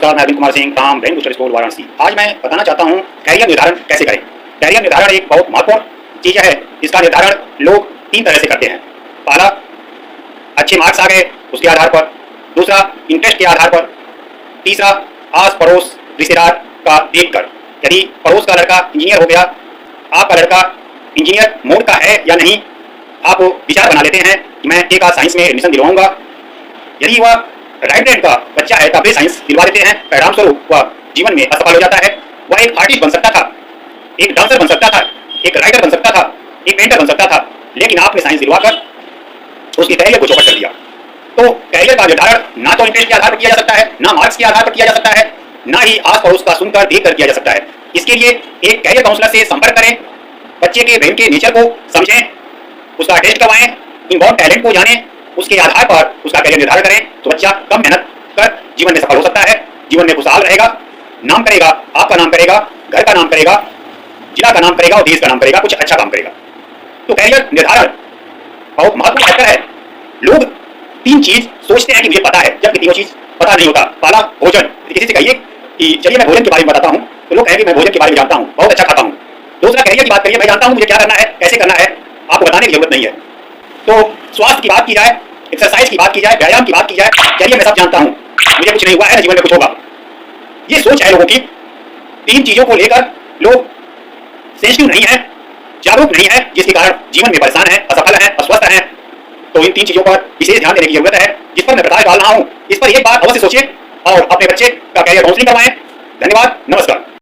मैं अरविंद कुमार सिंह, काम brain booster school Varanasi. आज मैं बताना चाहता हूँ कैरियर निर्धारण कैसे करें। कैरियर निर्धारण एक बहुत महत्वपूर्ण चीज है। इसका निर्धारण लोग 3 तरह से करते हैं। पहला, अच्छे मार्क्स आ गए उसके आधार पर। दूसरा, इंटरेस्ट के आधार पर। तीसरा, आस पड़ोस रिश्तेदार का देखकर। यदि पड़ोस का लड़का इंजीनियर हो गया, आपका लड़का इंजीनियर मोड का है या नहीं, आप विचार बना लेते हैं कि मैं एक आध साइंस में एडमिशन दिलवाऊंगा। यदि वह राइट ब्रेन का बच्चा है तब भी साइंस दिलवा देते हैं। परिणाम स्वरूप वह जीवन में असफल हो जाता है। वह एक आर्टिस्ट बन सकता था, एक डांसर बन सकता था, एक राइटर बन सकता था, एक पेंटर बन सकता था, लेकिन आपने साइंस दिलवाकर उसके कैरियर को चौपट कर दिया। तो कैरियर का निर्धारण ना तो इंटरेस्ट के आधार पर किया जा सकता है, ना मार्क्स के आधार पर किया जा सकता है, ना ही आस पड़ोस का सुनकर देख कर किया जा सकता है। इसके लिए एक कैरियर काउंसलर से संपर्क करें, बच्चे के ब्रेन के नेचर को समझें, उसका टेस्ट करवाएं, इनबॉर्न टैलेंट को जानें, उसके आधार पर उसका कैरियर निर्धारण करें तो बच्चा कम मेहनत कर जीवन में सफल हो सकता है, जीवन में खुशहाल रहेगा, नाम करेगा, आपका नाम करेगा, घर का नाम करेगा, जिला का नाम करेगा और देश का नाम करेगा, कुछ अच्छा काम करेगा। तो कैरियर निर्धारण बहुत महत्वपूर्ण फैक्टर है। लोग 3 चीज सोचते हैं कि मुझे पता है, जबकि तीनों चीज पता नहीं होता। पहला, भोजन। किसी से कहिए कि चलिए मैं भोजन के बारे में बताता हूँ, तो लोग कहेंगे मैं भोजन के बारे में जानता हूँ, बहुत अच्छा खाता हूँ। दूसरा, कैरियर की बात करिए, मैं जानता हूँ मुझे क्या करना है, कैसे करना है, आपको बताने की जरूरत नहीं है। तो स्वास्थ्य की बात की जाए, एक्सरसाइज की बात की जाए, व्यायाम की बात की जाए, चलिए मैं सब जानता हूँ, मुझे कुछ नहीं हुआ है ना जीवन में कुछ होगा। ये सोच है लोगों की। 3 चीजों को लेकर लोग सेंसिटिव नहीं है, जागरूक नहीं है, जिसके कारण जीवन में परेशान है, असफल है, अस्वस्थ है। तो इन 3 चीजों पर विशेष ध्यान देने की जरूरत है, जिस पर मैं प्रकाश डाल रहा हूँ। इस पर एक बार अवश्य सोचिए और अपने बच्चे का कैरियर काउंसलिंग करवाएं। धन्यवाद, नमस्कार।